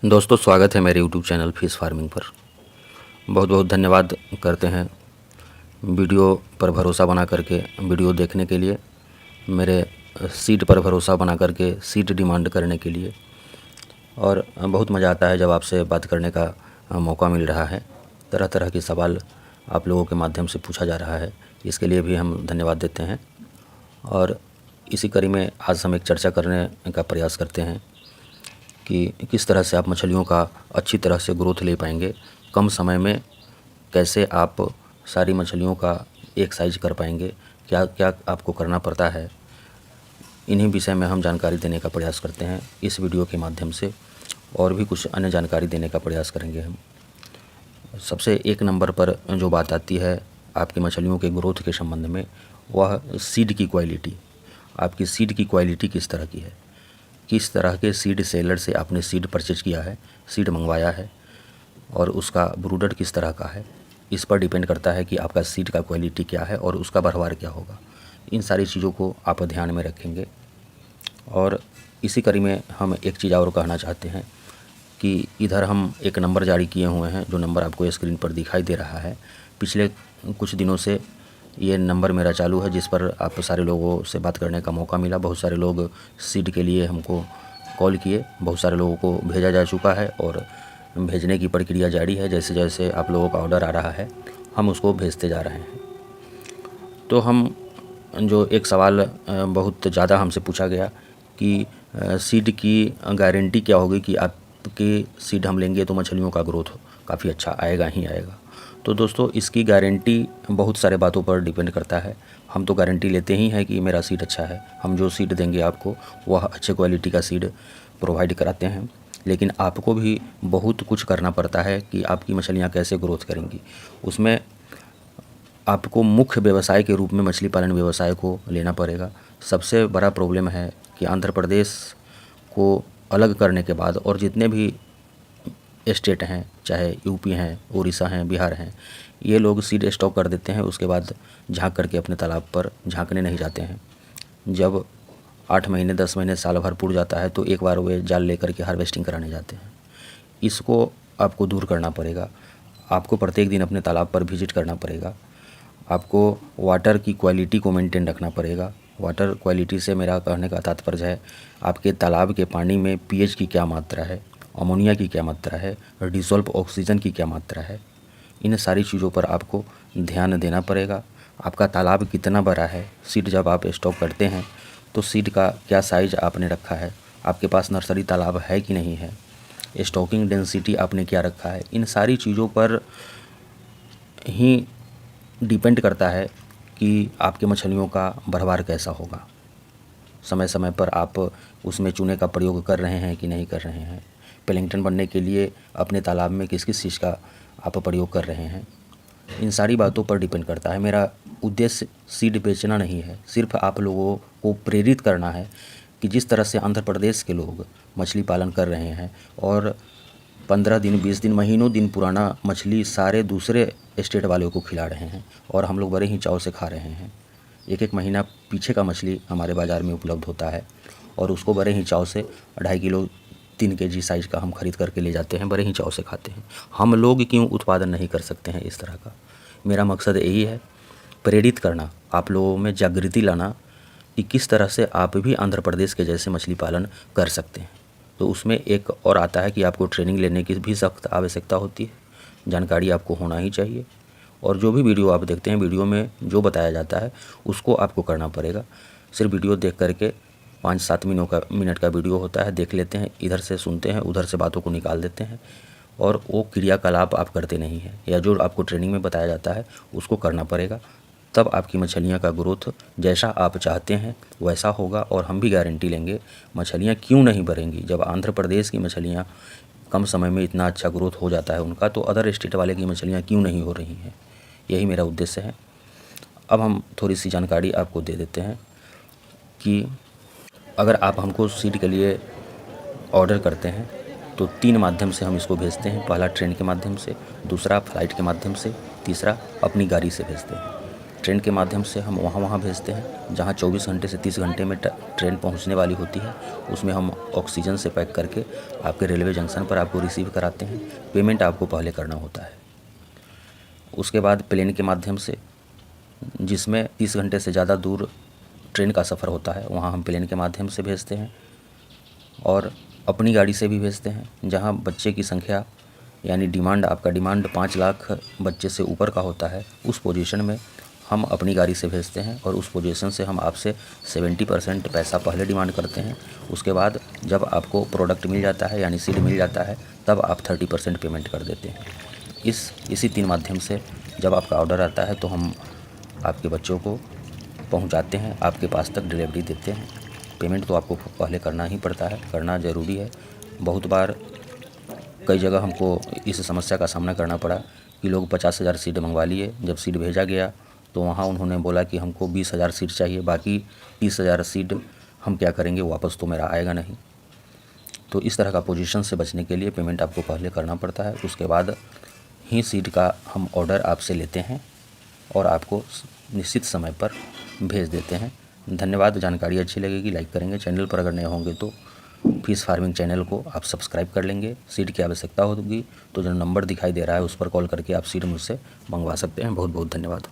दोस्तों, स्वागत है मेरे यूट्यूब चैनल फिश फार्मिंग पर। बहुत बहुत धन्यवाद करते हैं वीडियो पर भरोसा बना करके वीडियो देखने के लिए, मेरे सीड पर भरोसा बना करके सीड डिमांड करने के लिए। और बहुत मज़ा आता है जब आपसे बात करने का मौका मिल रहा है। तरह तरह के सवाल आप लोगों के माध्यम से पूछा जा रहा है, इसके लिए भी हम धन्यवाद देते हैं। और इसी कड़ी में आज हम एक चर्चा करने का प्रयास करते हैं कि किस तरह से आप मछलियों का अच्छी तरह से ग्रोथ ले पाएंगे, कम समय में कैसे आप सारी मछलियों का एक साइज कर पाएंगे, क्या क्या आपको करना पड़ता है। इन्हीं विषय में हम जानकारी देने का प्रयास करते हैं इस वीडियो के माध्यम से, और भी कुछ अन्य जानकारी देने का प्रयास करेंगे हम। सबसे एक नंबर पर जो बात आती है आपकी मछलियों के ग्रोथ के संबंध में, वह सीड की क्वालिटी। आपकी सीड की क्वालिटी किस तरह की है, किस तरह के सीड सेलर से आपने सीड परचेज किया है, सीड मंगवाया है, और उसका ब्रूडर किस तरह का है। इस पर डिपेंड करता है कि आपका सीड का क्वालिटी क्या है और उसका भरवार क्या होगा। इन सारी चीज़ों को आप ध्यान में रखेंगे। और इसी कड़ी में हम एक चीज़ और कहना चाहते हैं कि इधर हम एक नंबर जारी किए हुए हैं, जो नंबर आपको स्क्रीन पर दिखाई दे रहा है। पिछले कुछ दिनों से ये नंबर मेरा चालू है, जिस पर आप सारे लोगों से बात करने का मौका मिला। बहुत सारे लोग सीड के लिए हमको कॉल किए, बहुत सारे लोगों को भेजा जा चुका है और भेजने की प्रक्रिया जारी है। जैसे जैसे आप लोगों का ऑर्डर आ रहा है हम उसको भेजते जा रहे हैं। तो हम जो एक सवाल बहुत ज़्यादा हमसे पूछा गया कि सीड की गारंटी क्या होगी कि आपके सीड हम लेंगे तो मछलियों का ग्रोथ काफ़ी अच्छा आएगा ही आएगा। तो दोस्तों, इसकी गारंटी बहुत सारे बातों पर डिपेंड करता है। हम तो गारंटी लेते ही हैं कि मेरा सीड अच्छा है, हम जो सीड देंगे आपको वह अच्छे क्वालिटी का सीड प्रोवाइड कराते हैं। लेकिन आपको भी बहुत कुछ करना पड़ता है कि आपकी मछलियाँ कैसे ग्रोथ करेंगी। उसमें आपको मुख्य व्यवसाय के रूप में मछली पालन व्यवसाय को लेना पड़ेगा। सबसे बड़ा प्रॉब्लम है कि आंध्र प्रदेश को अलग करने के बाद और जितने भी स्टेट हैं, चाहे यूपी हैं, उड़ीसा हैं, बिहार हैं, ये लोग सीड स्टॉक कर देते हैं, उसके बाद झांक करके अपने तालाब पर झांकने नहीं जाते हैं। जब 8 महीने 10 महीने साल भर पूर जाता है तो एक बार वे जाल लेकर के हार्वेस्टिंग कराने जाते हैं। इसको आपको दूर करना पड़ेगा। आपको प्रत्येक दिन अपने तालाब पर विजिट करना पड़ेगा। आपको वाटर की क्वालिटी को मेंटेन रखना पड़ेगा। वाटर क्वालिटी से मेरा कहने का तात्पर्य है आपके तालाब के पानी में पीएच की क्या मात्रा है, अमोनिया की क्या मात्रा है, डिसॉल्व ऑक्सीजन की क्या मात्रा है। इन सारी चीज़ों पर आपको ध्यान देना पड़ेगा। आपका तालाब कितना बड़ा है, सीड जब आप स्टॉक करते हैं तो सीड का क्या साइज आपने रखा है, आपके पास नर्सरी तालाब है कि नहीं है, स्टॉकिंग डेंसिटी आपने क्या रखा है। इन सारी चीज़ों पर ही डिपेंड करता है कि आपके मछलियों का भरवार कैसा होगा। समय समय पर आप उसमें चूने का प्रयोग कर रहे हैं कि नहीं कर रहे हैं, प्लैंकटन बनने के लिए अपने तालाब में किस किस चीज़ का आप प्रयोग कर रहे हैं। इन सारी बातों पर डिपेंड करता है। मेरा उद्देश्य सीड बेचना नहीं है, सिर्फ आप लोगों को प्रेरित करना है कि जिस तरह से आंध्र प्रदेश के लोग मछली पालन कर रहे हैं और 15 दिन 20 दिन महीनों दिन पुराना मछली सारे दूसरे स्टेट वालों को खिला रहे हैं और हम लोग बड़े ही चाव से खा रहे हैं। एक एक महीना पीछे का मछली हमारे बाज़ार में उपलब्ध होता है और उसको बड़े ही चाव से 2.5 किलो 3 केजी साइज़ का हम खरीद करके ले जाते हैं, बड़े ही चाव से खाते हैं। हम लोग क्यों उत्पादन नहीं कर सकते हैं इस तरह का। मेरा मकसद यही है, प्रेरित करना, आप लोगों में जागृति लाना कि किस तरह से आप भी आंध्र प्रदेश के जैसे मछली पालन कर सकते हैं। तो उसमें एक और आता है कि आपको ट्रेनिंग लेने की भी सख्त आवश्यकता होती है, जानकारी आपको होना ही चाहिए। और जो भी वीडियो आप देखते हैं, वीडियो में जो बताया जाता है उसको आपको करना पड़ेगा। सिर्फ वीडियो देख करके 5-7 मिनट का वीडियो होता है, देख लेते हैं, इधर से सुनते हैं, उधर से बातों को निकाल देते हैं और वो क्रियाकलाप आप करते नहीं हैं, या जो आपको ट्रेनिंग में बताया जाता है उसको करना पड़ेगा। तब आपकी मछलियाँ का ग्रोथ जैसा आप चाहते हैं वैसा होगा। और हम भी गारंटी लेंगे, मछलियाँ क्यों नहीं बढ़ेंगी। जब आंध्र प्रदेश की मछलियाँ कम समय में इतना अच्छा ग्रोथ हो जाता है उनका, तो अदर स्टेट वाले की मछलियाँ क्यों नहीं हो रही हैं। यही मेरा उद्देश्य है। अब हम थोड़ी सी जानकारी आपको दे देते हैं कि अगर आप हमको सीड के लिए ऑर्डर करते हैं तो 3 माध्यम से हम इसको भेजते हैं। पहला ट्रेन के माध्यम से, दूसरा फ्लाइट के माध्यम से, तीसरा अपनी गाड़ी से भेजते हैं। ट्रेन के माध्यम से हम वहाँ भेजते हैं जहाँ 24 घंटे से 30 घंटे में ट्रेन पहुँचने वाली होती है। उसमें हम ऑक्सीजन से पैक करके आपके रेलवे जंक्शन पर आपको रिसीव कराते हैं। पेमेंट आपको पहले करना होता है। उसके बाद प्लेन के माध्यम से, जिसमें 30 घंटे से ज़्यादा दूर ट्रेन का सफ़र होता है, वहाँ हम प्लेन के माध्यम से भेजते हैं। और अपनी गाड़ी से भी भेजते हैं। जहाँ बच्चे की संख्या यानी डिमांड, आपका डिमांड 5 लाख बच्चे से ऊपर का होता है, उस पोजीशन में हम अपनी गाड़ी से भेजते हैं। और उस पोजीशन से हम आपसे 70% पैसा पहले डिमांड करते हैं। उसके बाद जब आपको प्रोडक्ट मिल जाता है यानी सीड मिल जाता है, तब आप 30% पेमेंट कर देते हैं। इसी 3 माध्यम से जब आपका ऑर्डर आता है तो हम आपके बच्चों को पहुंचाते हैं, आपके पास तक डिलीवरी देते हैं। पेमेंट तो आपको पहले करना ही पड़ता है, करना ज़रूरी है। बहुत बार कई जगह हमको इस समस्या का सामना करना पड़ा कि लोग 50,000 सीड मंगवा लिए। जब सीड भेजा गया तो वहाँ उन्होंने बोला कि हमको 20,000 सीड चाहिए, बाकी 30,000 सीड हम क्या करेंगे, वापस तो मेरा आएगा नहीं। तो इस तरह का पोजीशन से बचने के लिए पेमेंट आपको पहले करना पड़ता है। उसके बाद ही सीड का हम ऑर्डर आपसे लेते हैं और आपको निश्चित समय पर भेज देते हैं। धन्यवाद। जानकारी अच्छी लगेगी लाइक करेंगे। चैनल पर अगर नए होंगे तो फिश फार्मिंग चैनल को आप सब्सक्राइब कर लेंगे। सीड की आवश्यकता होगी तो जो नंबर दिखाई दे रहा है उस पर कॉल करके आप सीड मुझसे मंगवा सकते हैं। बहुत बहुत धन्यवाद।